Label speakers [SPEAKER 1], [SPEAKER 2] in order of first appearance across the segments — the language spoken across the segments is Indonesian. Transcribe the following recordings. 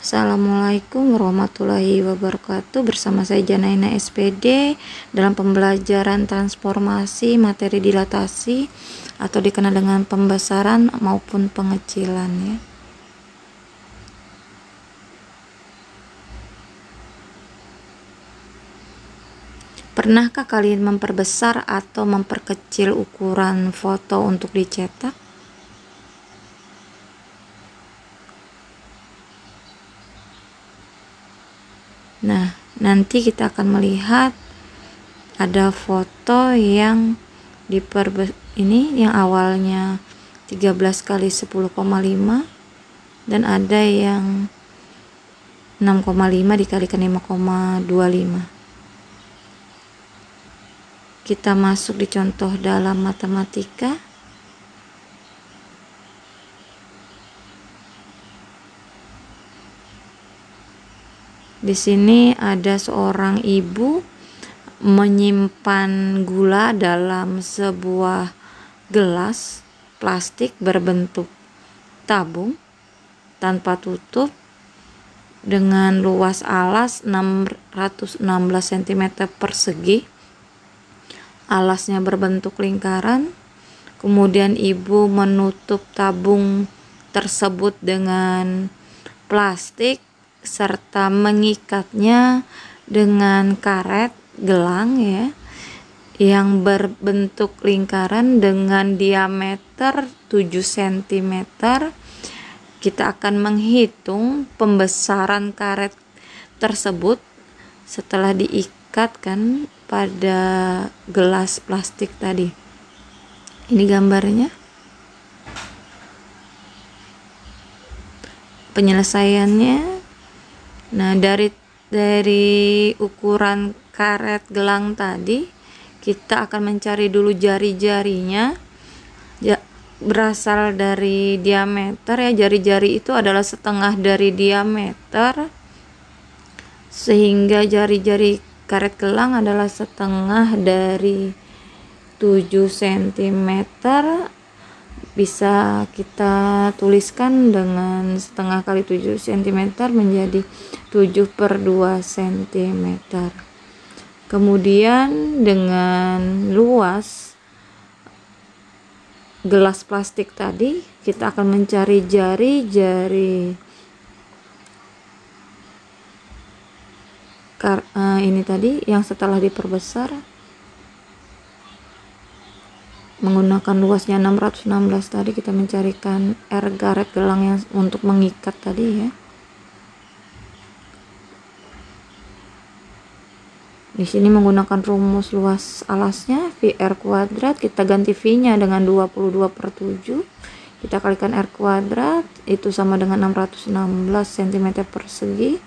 [SPEAKER 1] Assalamualaikum warahmatullahi wabarakatuh. Bersama saya Janaina SPD dalam pembelajaran transformasi materi dilatasi atau dikenal dengan pembesaran maupun pengecilan ya. Pernahkah kalian memperbesar atau memperkecil ukuran foto untuk dicetak? Nah, nanti kita akan melihat ada foto yang ini yang awalnya 13 kali 10,5 dan ada yang 6,5 dikalikan 5,25. Kita masuk di contoh dalam matematika. Di sini ada seorang ibu menyimpan gula dalam sebuah gelas plastik berbentuk tabung tanpa tutup dengan luas alas 616 cm persegi. Alasnya berbentuk lingkaran. Kemudian ibu menutup tabung tersebut dengan plastik serta mengikatnya dengan karet gelang ya yang berbentuk lingkaran dengan diameter 7 cm. Kita akan menghitung pembesaran karet tersebut setelah diikatkan pada gelas plastik tadi. Ini gambarnya. Penyelesaiannya. Nah, dari ukuran karet gelang tadi, kita akan mencari dulu jari-jarinya. Berasal dari diameter ya, jari-jari itu adalah setengah dari diameter, sehingga jari-jari karet gelang adalah setengah dari 7 cm. Bisa kita tuliskan dengan setengah kali 7 cm menjadi 7/2 cm. Kemudian dengan luas gelas plastik tadi, kita akan mencari jari-jari ini tadi yang setelah diperbesar menggunakan luasnya 616 tadi. Kita mencarikan R karet gelang yang untuk mengikat tadi ya. Di sini menggunakan rumus luas alasnya VR kuadrat, kita ganti V-nya dengan 22/7. Kita kalikan R kuadrat itu sama dengan 616 cm persegi,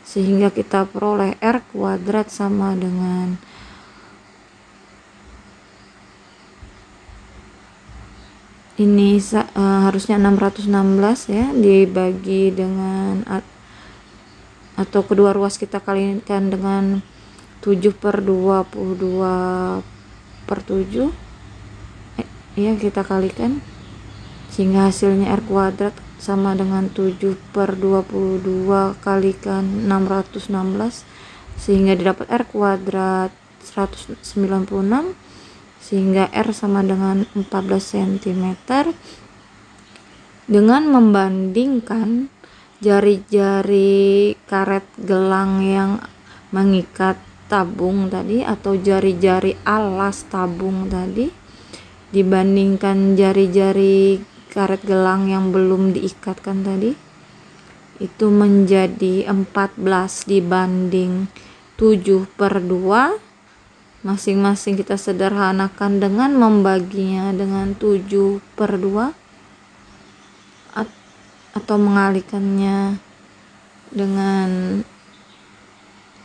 [SPEAKER 1] sehingga kita peroleh R kuadrat sama dengan ini harusnya 616 ya, dibagi dengan atau kedua ruas kita kalikan dengan 7/22/7 ya, kita kalikan sehingga hasilnya R kuadrat sama dengan 7/22 kalikan 616, sehingga didapat R kuadrat 196, sehingga R sama dengan 14 cm. Dengan membandingkan jari-jari karet gelang yang mengikat tabung tadi atau jari-jari alas tabung tadi dibandingkan jari-jari karet gelang yang belum diikatkan tadi, itu menjadi 14 dibanding 7/2. Masing-masing kita sederhanakan dengan membaginya dengan 7/2 atau mengalikannya dengan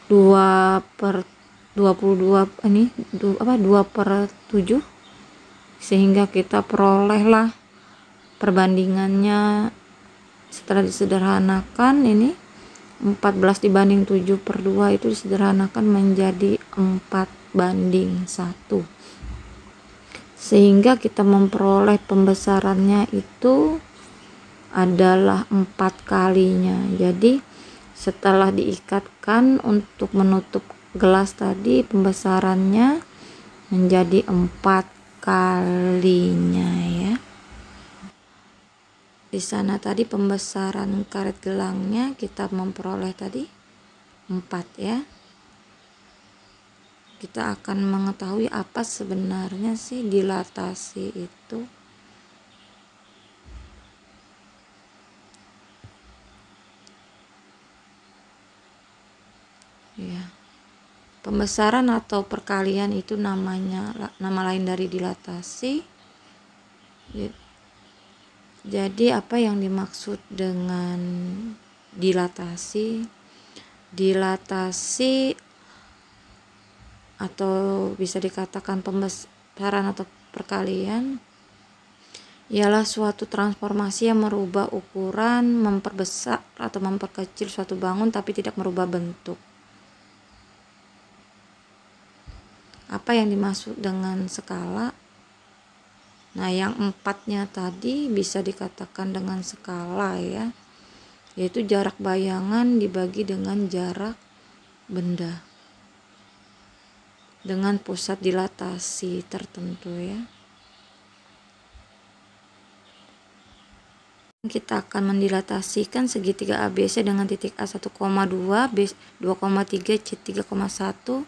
[SPEAKER 1] 2/22 ini 2/7, sehingga kita perolehlah perbandingannya setelah disederhanakan. Ini 14 dibanding 7/2 itu disederhanakan menjadi 4/1, sehingga kita memperoleh pembesarannya itu adalah 4 kalinya. Jadi setelah diikatkan untuk menutup gelas tadi, pembesarannya menjadi 4 kalinya ya. Di sana tadi pembesaran karet gelangnya kita memperoleh tadi 4 ya. Kita akan mengetahui apa sebenarnya sih dilatasi itu. Ya. Pembesaran atau perkalian itu nama lain dari dilatasi. Jadi apa yang dimaksud dengan dilatasi? Dilatasi atau bisa dikatakan pembesaran atau perkalian ialah suatu transformasi yang merubah ukuran, memperbesar atau memperkecil suatu bangun tapi tidak merubah bentuk. Apa yang dimaksud dengan skala? Nah, yang 4-nya tadi bisa dikatakan dengan skala ya, yaitu jarak bayangan dibagi dengan jarak benda dengan pusat dilatasi tertentu ya. Kita akan mendilatasikan segitiga ABC dengan titik A 1,2, B 2,3, C 3,1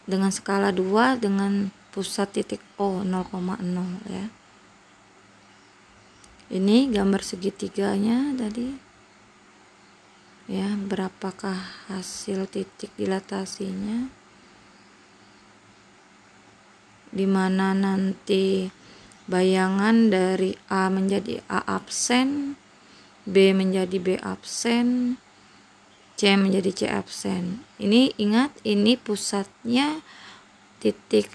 [SPEAKER 1] dengan skala 2 dengan pusat titik O 0,0 ya. Ini gambar segitiganya tadi ya, berapakah hasil titik dilatasinya, dimana nanti bayangan dari A menjadi A absen, B menjadi B absen, C menjadi C absen. Ini ingat, ini pusatnya titik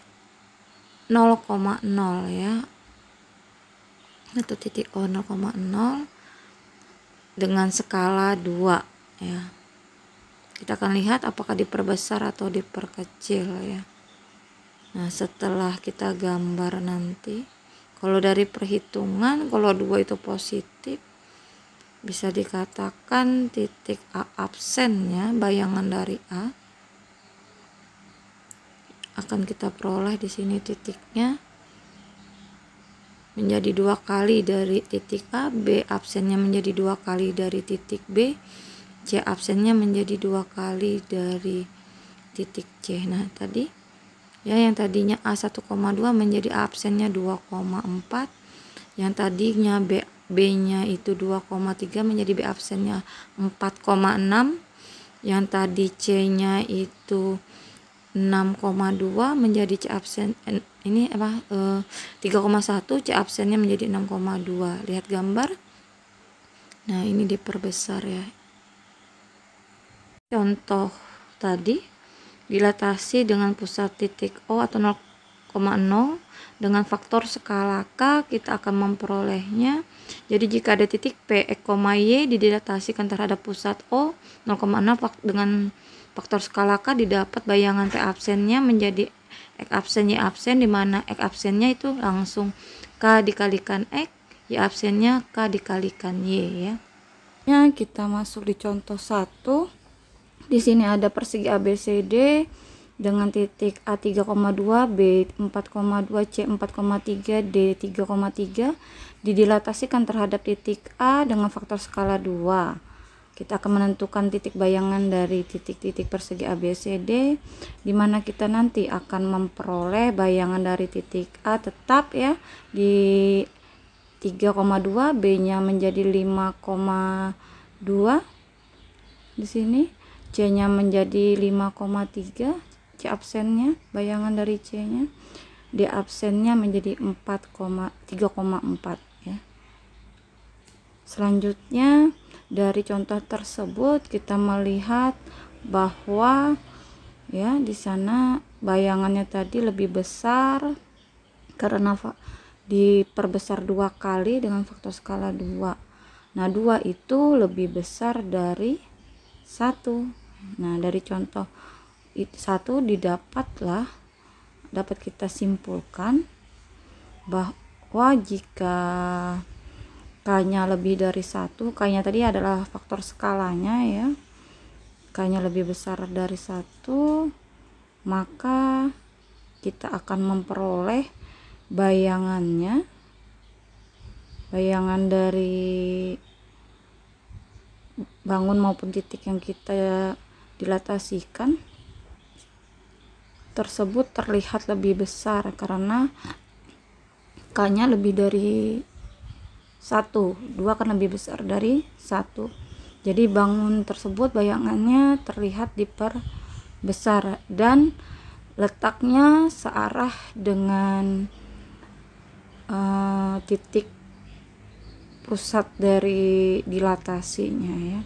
[SPEAKER 1] 0,0 ya, atau titik O 0,0 dengan skala 2 ya. Kita akan lihat apakah diperbesar atau diperkecil ya. Nah, setelah kita gambar nanti, kalau dari perhitungan, kalau 2 itu positif, bisa dikatakan titik A absennya, bayangan dari A, akan kita peroleh di sini titiknya menjadi 2 kali dari titik A, B absennya menjadi 2 kali dari titik B, C absennya menjadi 2 kali dari titik C. Nah, tadi ya, yang tadinya A 1,2 menjadi A absennya 2,4, yang tadinya B-nya itu 2,3 menjadi B absennya 4,6, yang tadi C-nya itu 6,2 menjadi C absen ini apa 3,1, C absennya menjadi 6,2. Lihat gambar. Nah, ini diperbesar ya. Contoh tadi, dilatasi dengan pusat titik O atau 0,0 dengan faktor skala K, kita akan memperolehnya. Jadi jika ada titik P, X, Y didilatasikan terhadap pusat O 0,6 dengan faktor skala K, didapat bayangan P absennya menjadi X absen Y absen, di mana X absennya itu langsung K dikalikan X, Y absennya K dikalikan Y ya. Kita masuk di contoh 1. Di sini ada persegi ABCD dengan titik A 3,2, B 4,2, C 4,3, D 3,3 didilatasikan terhadap titik A dengan faktor skala 2. Kita akan menentukan titik bayangan dari titik-titik persegi ABCD, di mana kita nanti akan memperoleh bayangan dari titik A tetap ya di 3,2, B-nya menjadi 5,2 di sini, C-nya menjadi 5,3, C absennya bayangan dari C-nya, D absennya menjadi 3,4 ya. Selanjutnya dari contoh tersebut kita melihat bahwa ya di sana bayangannya tadi lebih besar karena diperbesar 2 kali dengan faktor skala 2. Nah, 2 itu lebih besar dari 1. Nah, dari contoh 1 dapat kita simpulkan bahwa jika
[SPEAKER 2] K-nya lebih dari 1, K-nya tadi adalah faktor skalanya ya, K-nya lebih besar dari 1, maka kita akan memperoleh bayangan dari bangun maupun titik yang kita dilatasikan tersebut terlihat lebih besar karena K-nya lebih dari 1, 2 kan lebih besar dari 1. Jadi bangun tersebut bayangannya terlihat diperbesar dan letaknya searah dengan titik pusat dari dilatasinya ya.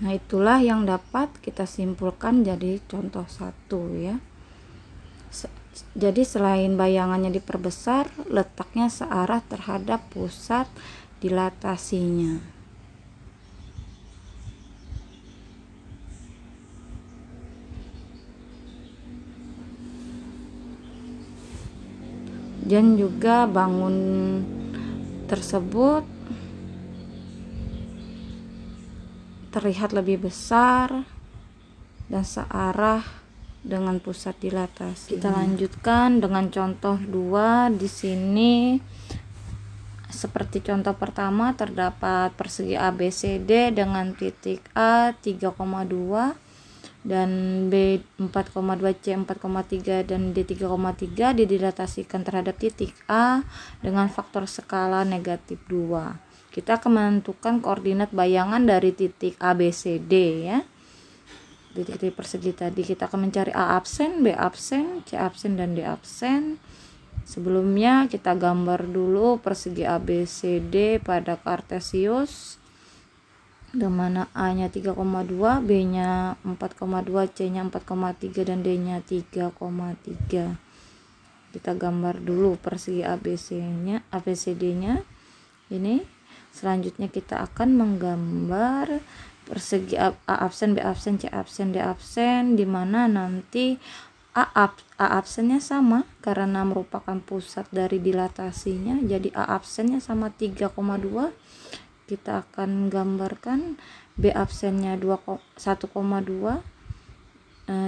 [SPEAKER 2] Nah, itulah yang dapat kita simpulkan jadi contoh 1 ya. Jadi selain bayangannya diperbesar, letaknya searah terhadap pusat dilatasinya. Dan juga bangun tersebut terlihat lebih besar dan searah dengan pusat dilatasi. Kita lanjutkan dengan contoh 2. Di sini seperti contoh pertama terdapat persegi ABCD dengan titik A 3,2 dan B 4,2, C 4,3 dan D 3,3 didilatasikan terhadap titik A dengan faktor skala negatif 2. Kita akan menentukan koordinat bayangan dari titik ABCD ya. Titik-titik persegi tadi kita akan mencari A absen, B absen, C absen dan D absen. Sebelumnya kita gambar dulu persegi ABCD pada kartesius, dimana A-nya 3,2, B-nya 4,2, C-nya 4,3 dan D-nya 3,3. Kita gambar dulu persegi ABCD-nya ini. Selanjutnya kita akan menggambar persegi A absen, B absen, C absen, D absen, di mana nanti A absennya sama karena merupakan pusat dari dilatasinya, jadi A absennya sama 3,2. Kita akan gambarkan B absennya 1,2,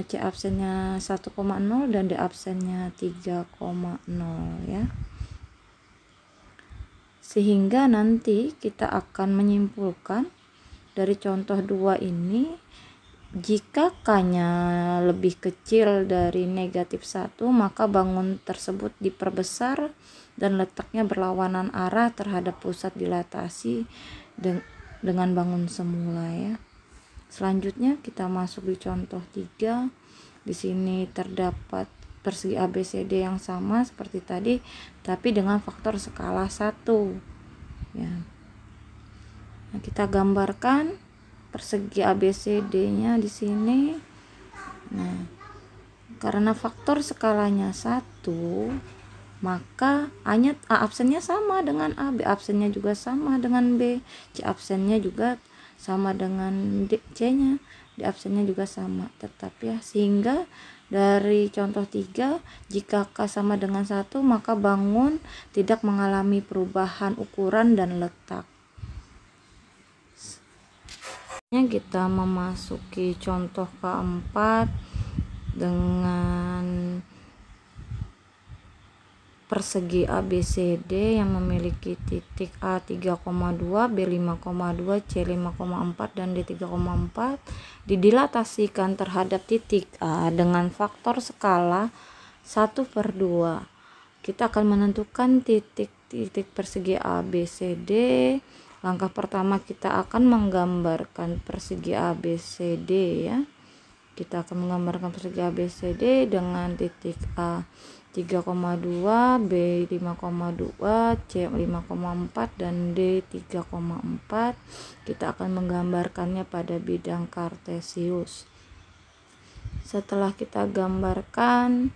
[SPEAKER 2] C absennya 1,0 dan D absennya 3,0 ya. Sehingga nanti kita akan menyimpulkan dari contoh 2 ini, jika K-nya lebih kecil dari negatif 1, maka bangun tersebut diperbesar dan letaknya berlawanan arah terhadap pusat dilatasi dengan bangun semula ya. Selanjutnya kita masuk di contoh 3. Di sini terdapat persegi ABCD yang sama seperti tadi, tapi dengan faktor skala 1 ya. Nah, kita gambarkan persegi ABCD-nya di sini. Nah, karena faktor skalanya 1, maka A absennya sama dengan A, B absennya juga sama dengan B, C absennya juga sama dengan C-nya, D absennya juga sama, tetap ya. Sehingga dari contoh 3, jika K sama dengan 1, maka bangun tidak mengalami perubahan ukuran dan letak. Kita memasuki contoh keempat dengan persegi ABCD yang memiliki titik A 3,2, B 5,2, C 5,4 dan D 3,4 didilatasikan terhadap titik A dengan faktor skala 1/2. Kita akan menentukan titik-titik persegi ABCD. Langkah pertama kita akan menggambarkan persegi ABCD ya. Kita akan menggambarkan persegi ABCD dengan titik A 3,2, B 5,2, C 5,4 dan D 3,4. Kita akan menggambarkannya pada bidang kartesius. Setelah kita gambarkan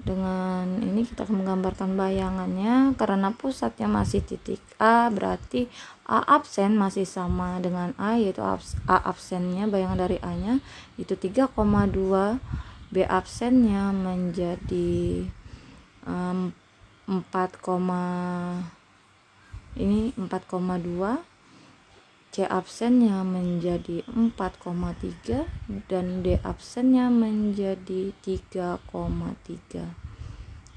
[SPEAKER 2] dengan ini, kita akan menggambarkan bayangannya. Karena pusatnya masih titik A, berarti A absen masih sama dengan A, yaitu A absennya, bayangan dari A nya itu 3,2, B absennya menjadi 4,2 4,2, C absennya menjadi 4,3 dan D absennya menjadi 3,3.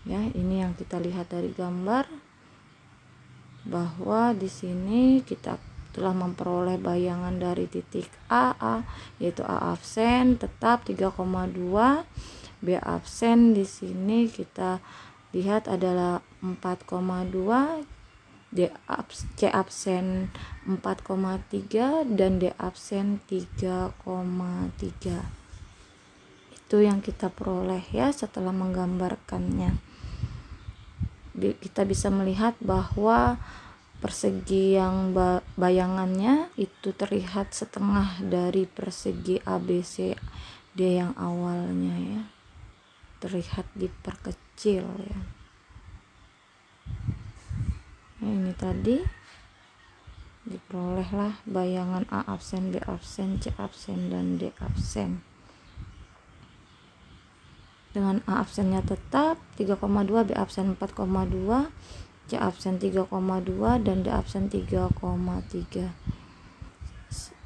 [SPEAKER 2] Ya, ini yang kita lihat dari gambar bahwa di sini kita telah memperoleh bayangan dari titik A, yaitu A absen tetap 3,2, B absen di sini kita lihat adalah 4,2, C absen 4,3 dan D absen 3,3. Itu yang kita peroleh ya setelah menggambarkannya. Kita bisa melihat bahwa persegi yang bayangannya itu terlihat setengah dari persegi ABCD yang awalnya ya, terlihat diperkecil ya. Nah, ini tadi diperolehlah bayangan A absen, B absen, C absen, dan D absen. Dengan A absennya tetap 3,2, B absen 4,2, C absen 3,2 dan D absen 3,3.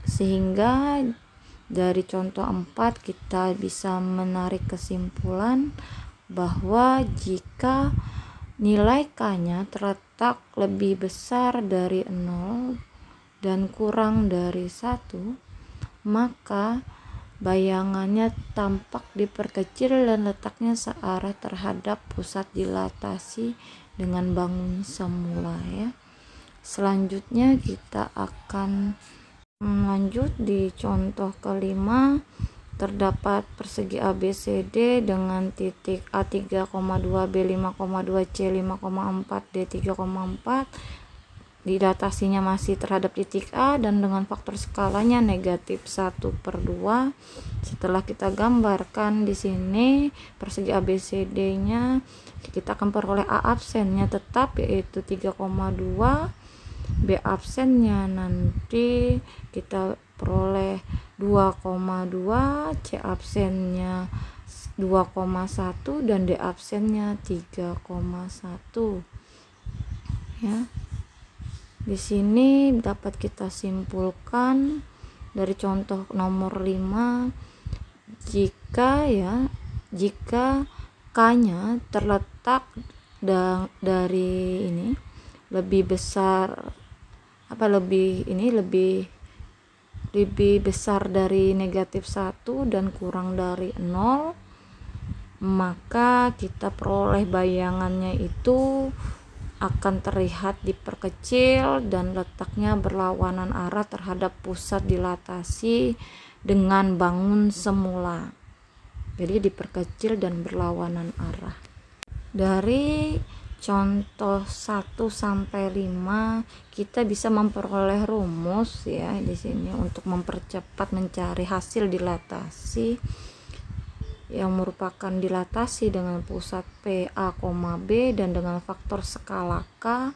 [SPEAKER 2] Sehingga dari contoh 4 kita bisa menarik kesimpulan bahwa jika nilai K-nya terletak lebih besar dari 0 dan kurang dari 1, maka bayangannya tampak diperkecil dan letaknya searah terhadap pusat dilatasi dengan bangun semula ya. Selanjutnya kita akan lanjut di contoh kelima. Terdapat persegi ABCD dengan titik A 3,2, B 5,2, C 5,4, D 3,4. Dilatasinya masih terhadap titik A dan dengan faktor skalanya negatif 1/2. Setelah kita gambarkan di sini persegi ABCD-nya, kita akan peroleh A absennya tetap yaitu 3,2, B absennya nanti kita peroleh 2,2, C absennya 2,1 dan D absennya 3,1 ya. Di sini dapat kita simpulkan dari contoh nomor 5, jika K-nya terletak dari ini lebih besar lebih besar dari negatif 1 dan kurang dari 0, maka kita peroleh bayangannya itu akan terlihat diperkecil dan letaknya berlawanan arah terhadap pusat dilatasi dengan bangun semula. Jadi diperkecil dan berlawanan arah. Dari contoh 1 sampai 5 kita bisa memperoleh rumus ya di sini untuk mempercepat mencari hasil dilatasi yang merupakan dilatasi dengan pusat P, A, B dan dengan faktor skala K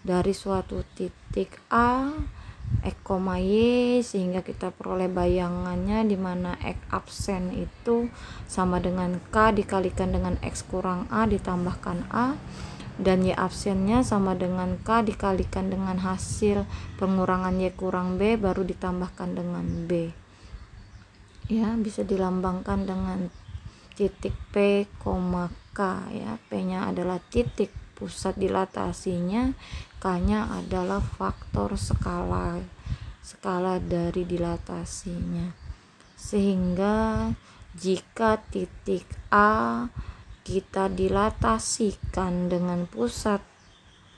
[SPEAKER 2] dari suatu titik A, X, Y sehingga kita peroleh bayangannya di mana X absen itu sama dengan K dikalikan dengan X kurang A ditambahkan A dan Y absennya sama dengan K dikalikan dengan hasil pengurangan Y kurang B baru ditambahkan dengan B. Ya, bisa dilambangkan dengan titik P, K ya. P-nya adalah titik pusat dilatasinya, K-nya adalah faktor skala dari dilatasinya. Sehingga jika titik A kita dilatasikan dengan pusat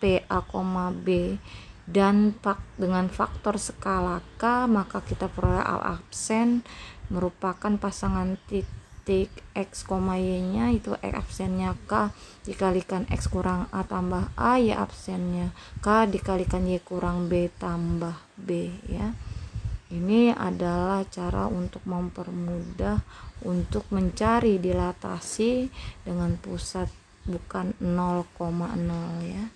[SPEAKER 2] P, A, B dan dengan faktor skala K, maka kita peroleh A absen merupakan pasangan titik X, Y nya itu X absennya K dikalikan X kurang A tambah A, Y absennya K dikalikan Y kurang B tambah B ya. Ini adalah cara untuk mempermudah untuk mencari dilatasi dengan pusat bukan 0,0 ya.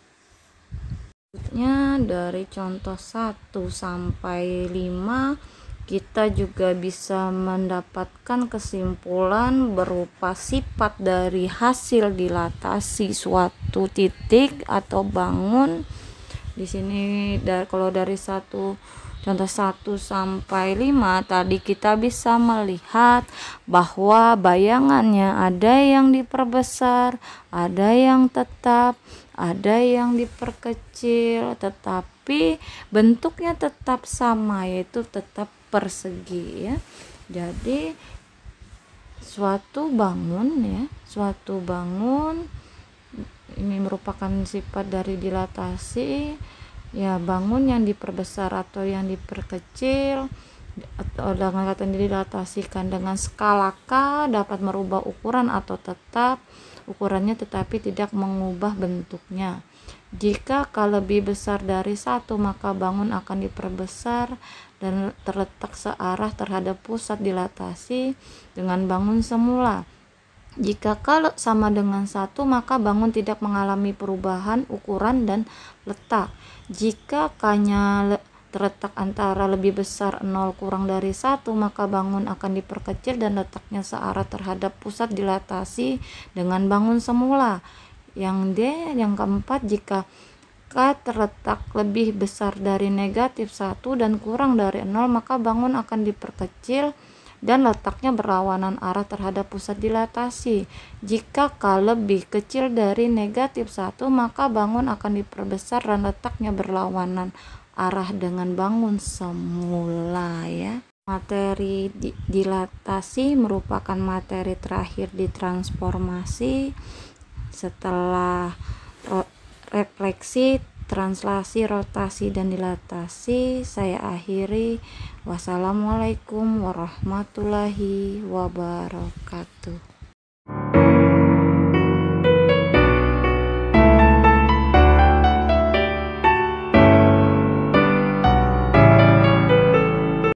[SPEAKER 2] Selanjutnya dari contoh 1 sampai 5 kita juga bisa mendapatkan kesimpulan berupa sifat dari hasil dilatasi suatu titik atau bangun. Di sini kalau dari contoh 1 sampai 5 tadi kita bisa melihat bahwa bayangannya ada yang diperbesar, ada yang tetap, ada yang diperkecil, tetapi bentuknya tetap sama, yaitu tetap persegi ya. Jadi suatu bangun ini merupakan sifat dari dilatasi ya, bangun yang diperbesar atau yang diperkecil atau dengan kata dilatasikan dengan skala K dapat merubah ukuran atau tetap ukurannya tetapi tidak mengubah bentuknya. Jika K lebih besar dari 1 maka bangun akan diperbesar dan terletak searah terhadap pusat dilatasi dengan bangun semula. Jika K sama dengan 1 maka bangun tidak mengalami perubahan ukuran dan letak. Jika K-nya terletak antara lebih besar 0 kurang dari 1 maka bangun akan diperkecil dan letaknya searah terhadap pusat dilatasi dengan bangun semula. Yang D, yang keempat, jika K terletak lebih besar dari negatif 1 dan kurang dari 0 maka bangun akan diperkecil dan letaknya berlawanan arah terhadap pusat dilatasi. Jika K lebih kecil dari negatif 1 maka bangun akan diperbesar dan letaknya berlawanan arah dengan bangun semula ya. Materi dilatasi merupakan materi terakhir di transformasi. Setelah refleksi, translasi, rotasi, dan dilatasi, saya akhiri. Wassalamualaikum warahmatullahi wabarakatuh.